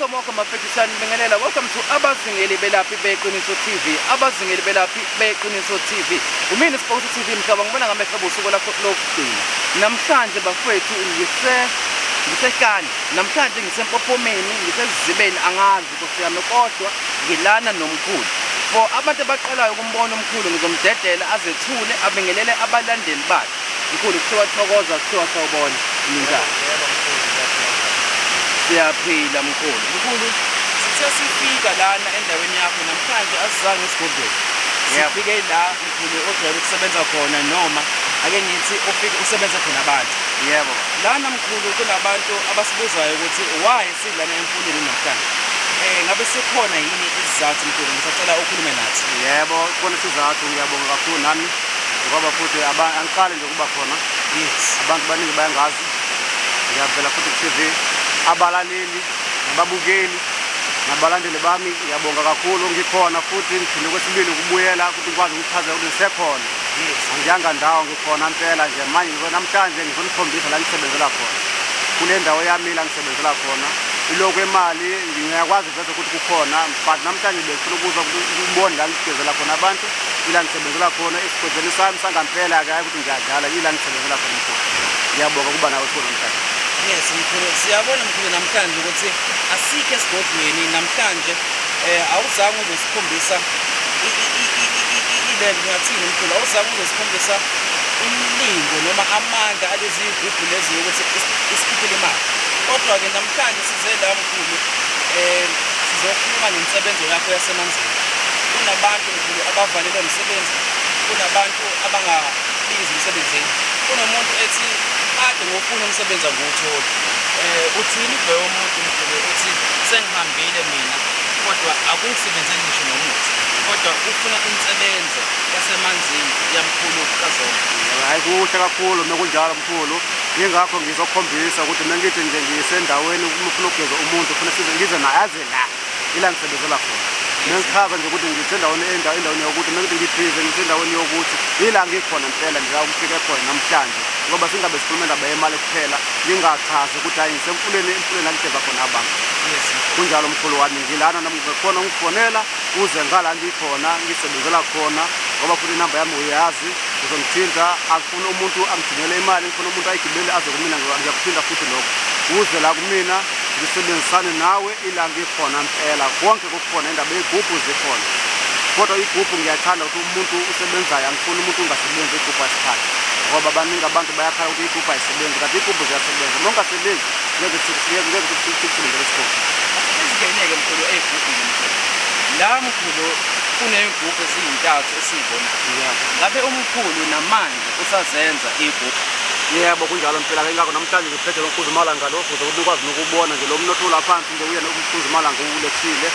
Welcome mafetishani bingelela. Welcome to Abazingeli Belaphi beQiniso TV. Abazingeli Belaphi beQiniso TV. Umini Sport TV mhlaba ngibona ngamehlo busuku lakho lokugcina. Namhlanje bafethu ngisehlani. Namhlanje ngisempopomeni, ngisezibeni angazi kusiyami kodwa ngilana nomkhulu. For abantu abaqalayo ukumbona umkhulu ngizomdedela azethule abingelele abalandeli bakhe. Mkhulu kuthiwa thokoza kuthiwa sawubona. Ninjani? Siyaphila mkhulu. Mkhulu sisifika lana endaweni yakho namhlanje asizange esigodlweni. Sifike la mkhulu ojwayele ukusebenza khona noma ake ngithi ufike usebenza khona abantu. Yebo. Lana mkhulu kunabantu abasibuzayo ukuthi why silana emfuleni namhlanje. Ngabe sikhona yini isizathu mkhulu ngisacela ukhulume nathi. Yebo, khona isizathu ngiyabonga kakhulu nami ngoba futhi angiqale nje kuba khona. Yes. Abantu baningi bayangazi. Ngiyavela futhi ku TV. Abalaleli nababukeli nabalandeli bami ngiyabonga kakhulu ngikhona futhi ngiphinde kwesibili ukubuyela ukuthi ngikwazi ukuchaza ukuthi sekhona. Angiyanga ndawo ngikhona impela nje manje namhlanje ngizonikhombisa la ngisebenzela khona kule ndawo yami la ngisebenzela khona iloko imali ngiyakwazi vese ukuthi kukhona but namhlanje befuna ukuzwa ukubona la ngisebenzela khona abantu ila ngisebenzela khona isigodlweni sami sangampela akayi ukuthi ngiyadlala ila ngisebenzela khona mkhulu. Ngiyabonga kuba nawe khona namhlanje. Yes mkhulu siyabona mkhulu namhlanje ukuthi asike esigodlweni namhlanje awuzange uzosikhombisa ilento ngathini mkhulu awuzange uzosikhombisa umlingo noma amandla alezi igubhu lezi ukuthi isikhiphele imali kodwa ke namhlanje size la mkhulu sizokhuluma nemisebenzi yakho yasemanzini. Kunabantu mkhulu abavalelwe umsebenzi, kunabantu abangabizi emsebenzini, kunomuntu ethi ade ngofuna umsebenzi akuwuthola. Uthini loyo muntu mkhulu uthi sengihambile mina kodwa akungisebenzeli ngisho nomuthi kodwa ufuna umsebenzi yasemanzini yamkhulu kaZomba. Hayi kuhle kakhulu mekunjalo mkhulu ingakho ngizokhombisa ukuthi mengithi nje ngisendaweni ufuna ukugeza umuntu ufuna size ngize nayaze la ila ngisebenzela khona. Ngichaza nje ukuthi ngisendaweni endaweni yokuthi mengithi ngiphize ngisendaweni yokuthi ila ngikhona impela ngizawufika khona namhlanje ngoba singabe sikhuluma indaba yemali kuphela ngingachazi ukuthi hayi ngisemfuleni la ngigeza khona abantu. Yes. Kunjalo mkhulu wami ngilana namkhona ngifonela uze ngala ngikhona ngisebenzela khona ngoba futhi inamba yami uyazi uzongithinta akufuna umuntu angigcinele imali ngifuna umuntu ayigibele aze kumina ngiyakuthinta futhi lokho uze la kumina ngisebenzisane nawe ila ngikhona impela konke kukhona indaba yegubhu zikhona kodwa igubhu ngiyathanda ukuthi umuntu usebenzayo angifuni umuntu ungasebenzi igubhu asikhathi ngoba baningi abantu bayakhala ukuthi igubhu ayisebenzi kanti igubhu ziyasebenza nongasebenzi ngeke sikusebenzele isikole. Asingeneke mkhulu eyigubhini mkhulu la mkhulu kuney'gubhu eziyintathu esiyibonayo. Ngabe umkhulu namanje usazenza iy'gubhu? Yebo kunjalo mpela ngakho namhlanje ngiphethe loMkhuzumalanga lo ukuze ukwazi nokubona nje lo mnotho laphansi nje uye noMkhuzumalanga ulethile.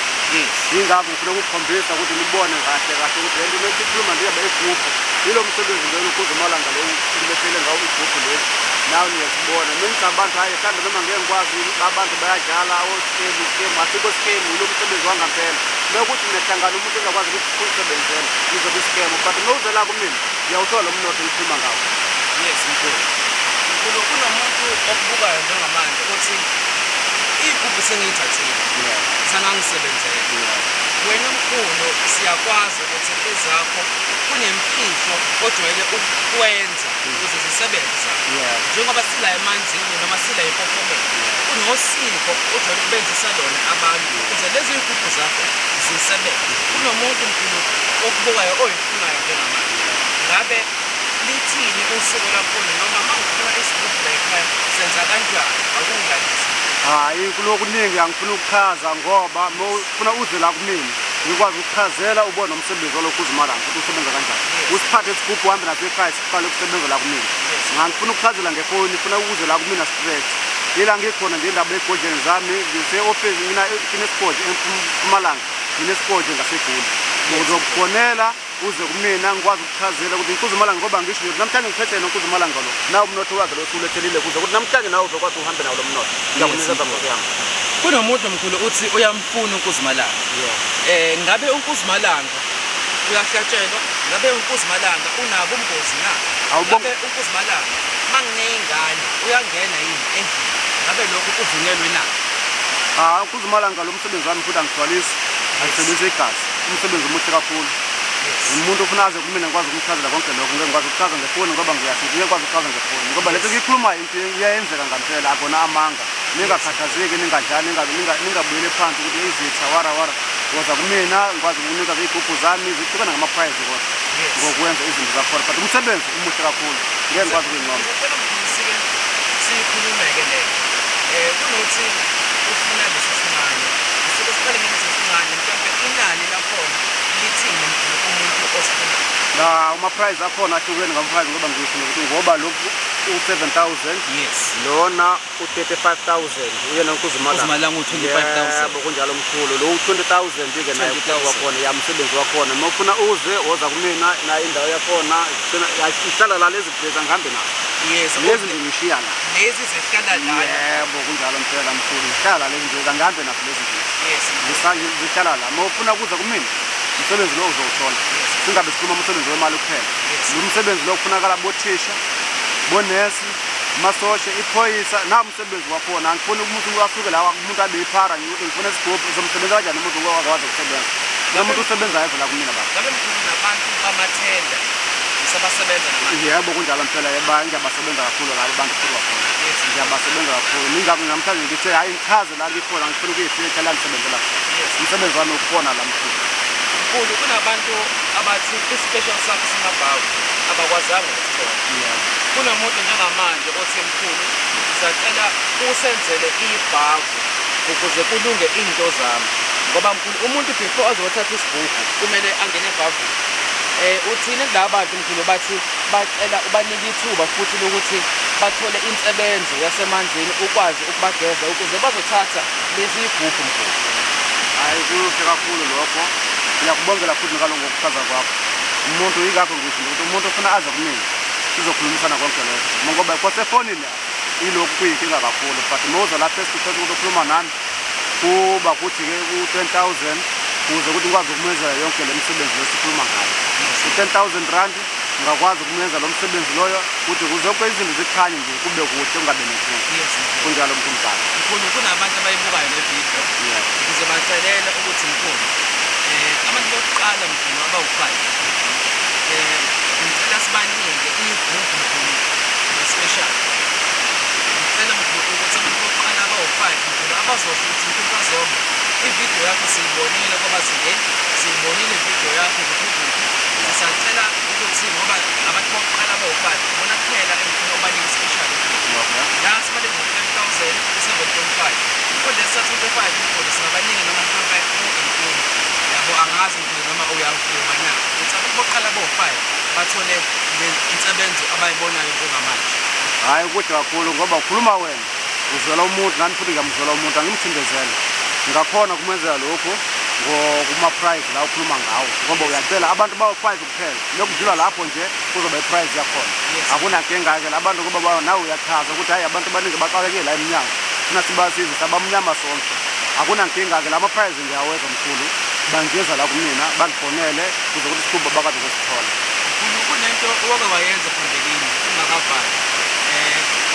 Ingakho ngifuna ukukhombisa ukuthi nibone kahle kahle ukuthi lento lesikhuluma nje bayigubhu yilo msebenzi lo uMkhuzumalanga lo ulethele ngawo igubhu lezi nawe niyazibona mengicabantu hayi mhlawumbe noma ngeke ngikwazi abantu bayadlala oskemu asikho skemu lo msebenzi wangampela lokuthi nehlangana umuntu engakwazi ukusebenzela izobe iskemu but nowuzela kumina ngiyawuthola umnotho ngikhuluma ngawo. Yes mkhulu. Mkhulu kunomuntu okubukayo njengamanje ukuthi igubhu sengiyithathile sangangisebenzela. Wena mkhulu siyakwazi ukuthi ezakho kunemfihlo ojwayele ukwenza ukuze zisebenze. Njengoba sila emanzini noma sila empopomeni kunosiko ojwayele ukubenzisa lona abantu ukuze lezi igubhu zakho zisebenze. Kunomuntu mkhulu okubukayo oyifunayo njengamanje. Ngabe lithini usuku lakho noma mawufuna isigubhu la ekhaya senza kanjani akungilalisi? Hayi kulokuningi angifuna ukuchaza ngoba ufuna uze la kumina ngikwazi ukuchazela ubone umsebenzi waloKhuzumalanga ukuthi usebenza kanjani. Usiphathe isigubhu uhambe naso ekhaya siqale ukusebenza la kumina. Ngifuna ukuchazela ngefoni ufuna ukuze la kumina straight. Ila ngikhona nje indaba egodleni zami ngise-office mina kinesigodi eMpumalanga nginesigodi ngaseGoli. Uzokufonela uze kumina ngikwazi ukuchazela ukuthi uMkhuzumalanga ngoba ngisho ukuthi namhlanje ngiphethe noMkhuzumalanga lo nawo umnotho wakhe lo usulethelile kuze ukuthi namhlanje nawe uzokwazi uhambe nawo lo mnotho. Ngiyakunikeza Nkosi yami. Kunomuntu mkhulu uthi uyamfuna uMkhuzumalanga. Ngabe uMkhuzumalanga uyahlatshelwa? Ngabe uMkhuzumalanga unabo ubungozi na? Ngabe uMkhuzumalanga mangineyingane uyangena yini endlini? Ngabe lokho kuvunyelwe na? Ukuzimala ngalo msebenzi wami futhi angigcwalisi, angisebenzise igazi. Umsebenzi omuhle kakhulu. Umuntu ufuna aze kumina ngikwazi ukumchazela konke lokho, ngeke ngikwazi ukuchaza ngefoni ngoba ngiyasho ngeke ngikwazi ukuchaza ngefoni ngoba lento engiyikhulumayo into iyayenzeka ngempela, akona amanga. Ningakhathazeki, ningadlali, ningabuyele phansi ukuthi izitha wara ngoza kumina ngikwazi ukunika izigubhu zami zihlukana ngama-prize kodwa ngokwenza izinto zakhona, but umsebenzi umuhle kakhulu ngeke ngikwazi ukuyincoma. Sikhulume-ke le kunokuthi ufuna lesi sincane, asuke siqale ngalesi sincane mhlawumbe inani lakhona lithini umuntu osifunayo? Ama-prize akhona ahlukene ngama-prize ngoba ngisho ukuthi ngoba lokhu u-7,000 lona u-35,000 uyena ukuzimala ngu-25,000 yebo kunjalo mkhulu. Lo u-20,000-ke naye wakhona yamsebenzi wakhona. Uma ufuna uze woza kumina nayo indawo yakhona ihlala la lezi place angihambe nazo. Lezi nje ngishiya la. Lezi zihlala la. Yebo kunjalo mpela mkhulu, zihlala lezi nje angihambe nazo lezi place. Zihlala la. Uma ufuna kuza kumina umsebenzi lo uzowuthola. Singabe sikhuluma umsebenzi wemali kuphela. Lo msebenzi lo kufunakala bothisha, bonesi, masosha, iphoyisa, na umsebenzi wakhona. Angifuni umuntu asuke la umuntu abe iphara ngifuna isigubhu uzomsebenza kanjani umuntu okwazi ukusebenza. Lo muntu usebenza yedwa la kumina baba. Ngabe mkhulu nabantu bamathenda sabasebenza nabantu? Yebo kunjalo mpela, ngiyabasebenza kakhulu labo bantu futhi wakhona. Ngiyabasebenza kakhulu. Namhlanje ngithe hayi ngichaze la ngikhona ngifuna ukuyifika la ngisebenza la. Umsebenzi wami ukhona la mkhulu. Mkhulu kunabantu abathi i-special sakho simabhawu abakwazanga ukuthola. Kunomuntu njengamanje othi mkhulu ngisacela usenzele ibhavu ukuze kulunge into zami ngoba mkhulu umuntu before azothatha isibhuku kumele angene ebhavini. Uthini la bantu mkhulu bathi bacela ubanike ithuba futhi lokuthi bathole insebenzo yasemanzini ukwazi ukubageza ukuze bazothatha lezi igubhu mkhulu? Hayi kuhle kakhulu lokho. Ngiyakubongela futhi ngalo ngokuchaza kwakho. Umuntu yikakho ngisho ukuthi umuntu ufuna aze kumina sizokhulumisana konke lokho ngoba kwasefonini ilokhu kuyinkinga kakhulu, but mawuza lapha esikuthela ukuthi ukhuluma nami kuba kuthi-ke u-10,000 ukuze ukuthi ngikwazi ukumenzela yonke le misebenzi lesikhuluma ngayo. U-10,000 rand ngakwazi ukumenza lo msebenzi loyo ukuthi kuze zonke izinto zikhanye nje kube kuhle kungabe nenkinga. Kunjalo mkhulu. Mkhulu kunabantu abayibukayo le video ukuze bacelela ukuthi mkhulu abantu bokuqala mkhulu abawu-5 ngicela sibanike igubhu mkhulu special. Ngicela mkhulu ukuthi abantu bokuqala abawu-5 mkhulu abazosho ukuthi mkhulu kaZomba ividiyo yakho siyibonile ngoba siyibonile ividiyo yakho ku-YouTube. Sisacela ukuthi ngoba abantu bokuqala abawu-5 bona kuphela engifuna ubanike special la sibaleke ngo-5,000 u-7.5 kodwa sa-25 mkhulu singabaningi noma mhlawumbe u-18 yabo angazi mkhulu noma uyavuma na ukuthi abantu bokuqala abawu-5 bathole le insebenzo abayibonayo njengamanje. Hayi kuhle kakhulu ngoba ukhuluma wena uzwela umuntu nami futhi ngiyamzwela umuntu angimthindezele. Ngakhona kumenzela lokho kuma-prize la ukhuluma ngawo ngoba uyacela abantu bawu-5 kuphela lokudlula lapho nje kuzoba i-prize yakhona. Akunankinga-ke la bantu ngoba nawe uyachaza ukuthi hayi abantu abaningi baxakekile la emnyango funa sibasize sabamnyama sonke. Akunankinga-ke la ma-prize ngiyawenza mkhulu, bangeza la kumina bangifonele kuze ukuthi isithuba bakwazi ukusithola. Kunento oke wayenza phambilini ungakavali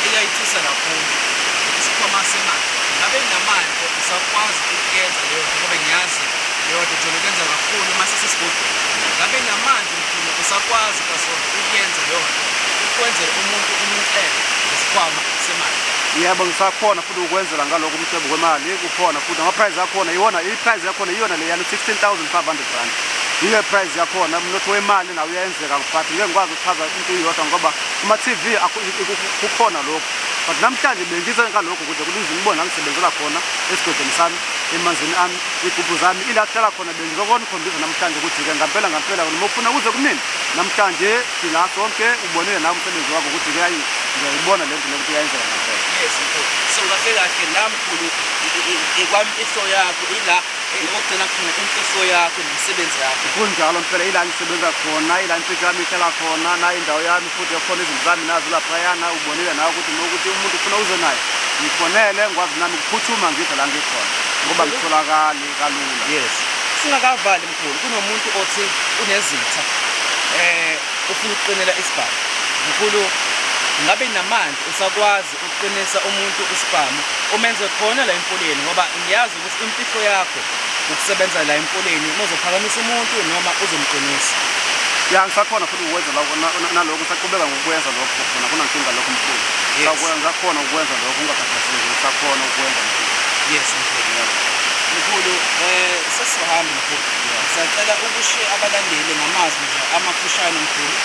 eyayithisa kakhulu isikhwama semali. Ngabe namanje usakwazi ukuyenza leyo nto ngoba ngiyazi leyo nto ujwayele ukuyenza kakhulu uma sesesigodini. Ngabe namanje mkhulu usakwazi kaZomba ukuyenza leyo nto ukwenzela umuntu umcebo ngesikhwama semali? Yebo ngisakhona futhi ukwenzela ngalokho umcebo kwemali kukhona futhi ama-prize akhona i-prize yakhona iyona le yani 16,500 rand. Yiyo prize yakhona umnotho wemali nawo uyenzeka but ngeke ngikwazi ukuchaza into iyodwa ngoba kuma-TV kukhona lokho. But namhlanje bengize ngalokho ukuze ukuthi ngibone ngisebenzela khona esigodini sami, emanzini ami, igubhu zami ila kuhlala khona bengizokona ukukhombisa namhlanje ukuthi-ke ngampela noma ufuna kuze kumina namhlanje sila sonke ubonile nawe umsebenzi wakho ukuthi-ke hayi ngiyayibona le nto lokuthi uyayenzeka ngampela. Yes mkhulu. So kahle kahle la mkhulu ikwamfihlo yakho ila okugcina khona imfihlo yakho nomsebenzi yakho. Kunjalo mpela ila ngisebenza khona, ila imfihlo yami ihlala khona, na indawo yami futhi yakhona izinto zami nazo laphayana ubonile nawe ukuthi nokuthi umuntu ufuna uze naye ngifonele ngikwazi nami ukuphuthuma ngize la ngikhona ngoba ngitholakali kalula. Yes. Singakavali mkhulu kunomuntu othi unezitha ufuna ukuqinela isibhamu. Mkhulu ngabe namanje usakwazi ukuqinisa umuntu isibhamu umenze khona la emfuleni ngoba ngiyazi ukuthi imfihlo yakho ukusebenza la emfuleni uzophakamisa umuntu noma uzomqinisa. Ya ngisakhona futhi ukwenza nalokho saqhubeka ngokwenza lokho khona kunankinga lokho mkhulu. Sakwenza khona ukwenza lokho ungakhathazeki sakhona ukwenza. Yes mkhulu. Sesizohamba mkhulu. Sicela ukushiya abalandeli ngamazwi nje amafushane mkhulu.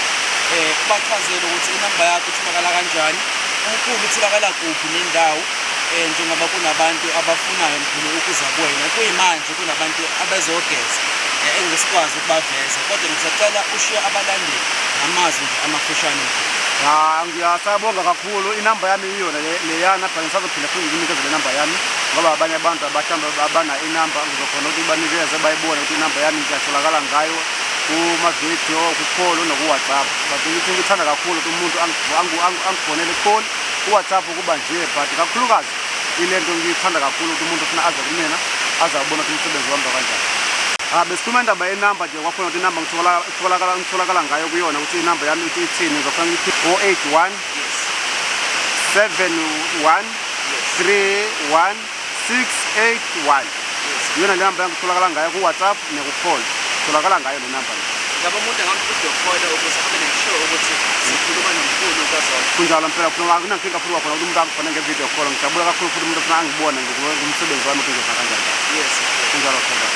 Ubachazele ukuthi inamba yakho itholakala kanjani, umkhulu utholakala kuphi nendawo, njengoba kunabantu abafunayo mkhulu ukuza kuwena kuyimanje kunabantu abezogeza engisikwazi ukubaveza kodwa ngisacela ushiye abalandeli ngamazwi nje amafushane. Ngiyasabonga kakhulu inamba yami iyona leyana phela ngisazophinda futhi nginikeze le namba yami ngoba abanye abantu abahlamba abana inamba ngizokhona ukuthi banikeze bayibone ukuthi inamba yami ngiyatholakala ngayo kuma-video ku-call noku-WhatsApp. But ngithi ngithanda kakhulu ukuthi umuntu angifonele call ku-WhatsApp kuba nje but kakhulukazi ilento ngiyithanda kakhulu ukuthi umuntu ufuna aze kumina azabona ukuthi umsebenzi wami kanjani. Besikhuluma indaba yenamba nje kwakhona ukuthi inamba ngitholakala ngayo kuyona ukuthi inamba yami ukuthi ithini ngizofuna ngithi 081 71 31 681. Yona le namba ngitholakala ngayo ku-WhatsApp neku-call. Tholakala ngayo le namba. Ngaba umuntu angakuthi ukhola ukuze abe neshow ukuthi sikhuluma nomkhulu kaZola. Kunjalo mpela khona akunankinga futhi wakhona ukuthi umuntu angifone nge-video call ngijabula kakhulu futhi umuntu ufuna angibone ngomsebenzi wami ukuthi ngizoza kanjani. Yes. Kunjalo phela.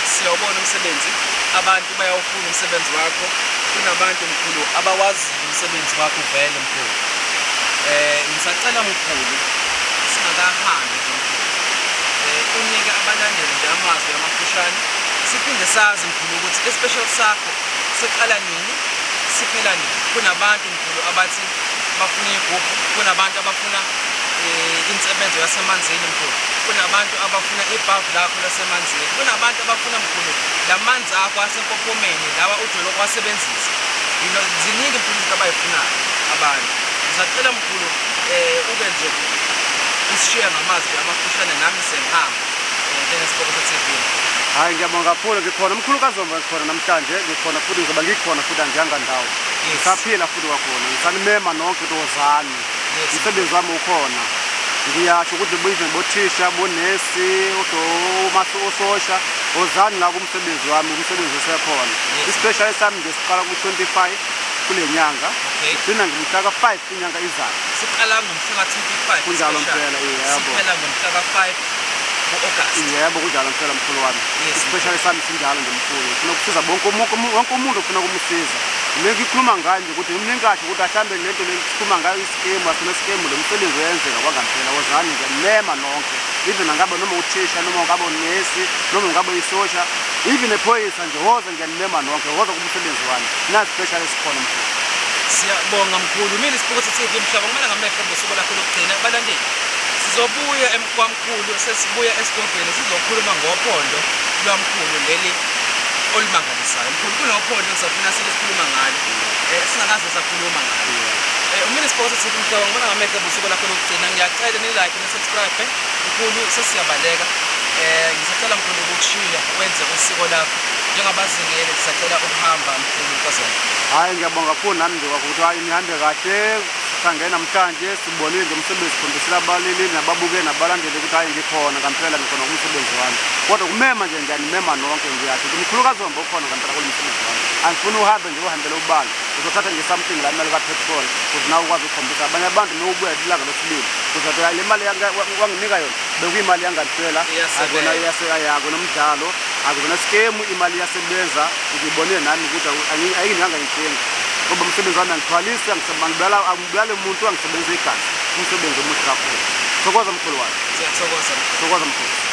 Siyawubona umsebenzi, abantu bayawufuna umsebenzi wakho, kunabantu mkhulu abawazi umsebenzi wakho vele mkhulu. Ngisacela mkhulu singakahambi nje mkhulu. Unike abalandeli nje amazwi amafushane, siphinde sazi mkhulu ukuthi isipecial sakho siqala nini, siphela nini. Kunabantu mkhulu abathi bafuna igubhu, kunabantu abafuna insebenzo yasemanzini mkhulu, kunabantu abafuna ibhavu lakho lasemanzini, kunabantu abafuna mkhulu lamanzi akho asempophomeni lawa ujwayele ukuwasebenzisa. Ziningi mkhulu izinto abayifunayo abantu. Ngisacela mkhulu uke nje usishiye ngamazwi amafushane nami sengihamba njengeSipokoto TV. Hayi ngiyabonga kakhulu ngikhona umkhulu kaZomba ngikhona namhlanje ngikhona futhi ngizoba ngikhona futhi angihanga ndawo. Ngisaphila futhi kwakhona ngisanimema nonke dozani. Umsebenzi wami ukhona. Ngiyasho ukuthi buyize bothisha bonesi ososha ozani la kumsebenzi wami umsebenzi usekhona. Isipecial sami ngesiqala ku-25 kule nyanga. Sina ngimhla ka-5 inyanga izayo. Siqala ngomhla ka-25. Kunjalo mpela yebo. Siphela ngomhla ka-5 ku-August. Yebo kunjalo mpela mkhulu wami. Isipecial sami sinjalo ngomkhulu. Ufuna ukusiza wonke umuntu ufuna ukumsiza. Ngikhuluma ngayo nje ukuthi umningasho ukuthi ahlambe lento lesikhuluma ngayo iskemu asenesikemu lo msebenzi wenzeka kwangampela wozani ngiyamema nonke even angabe noma uthisha noma ngabe unesi noma ngabe isosha even ephoyisa nje woza ngiyamema nonke woza kumsebenzi wami na special esikhona mkhulu. Siyabonga mkhulu. Mina iSipokoto TV mhlaba kumele ngamehlo ngosuku lakho lokugcina abalandeli sizobuya emkwamkhulu sesibuya esidobheni sizokhuluma ngophondo lwamkhulu leli olumangalisayo mkhulu kunophondo safuna sikhuluma ngalo singakaze sakhuluma ngalo. Mina iSipokoto TV mhlaba ngibona ngamehlo ngosuku lakho lokugcina ngiyacela ni like ni subscribe mkhulu sesiyabaleka. Ngisacela mkhulu ukushiya wenze usiko lakho njengabazingeli ngisacela ukuhamba mkhulu kaZola. Hayi ngiyabonga kakhulu nami nje ukuthi hayi nihambe kahle Sikhangele namhlanje sibonile nje umsebenzi sikhombisela abalili nababuke nabalandeli ukuthi hayi ngikhona ngempela ngikhona kumsebenzi wami. Kodwa kumema nje ngiyanimema nonke ngiyathi umkhulukazi wami ukhona ngempela kumsebenzi wami. Angifuni uhambe nje uhambele ubala. Uzothatha nje something la imali ka-petrol ukuze nawe ukwazi ukukhombisa abanye abantu mewubuya ilanga lesibili. Uzothi hayi le mali wanginika yona bekuyimali yangempela akona yakona umdlalo akona scam imali yasebenza ngibone nami ukuthi ayinganga ngithenga. Ngoba umsebenzi wami angithwalisi angibulala umuntu angisebenzisa igazi umsebenzi omuhle kakhulu. Thokoza mkhulu wami. Siyathokoza. Thokoza mkhulu.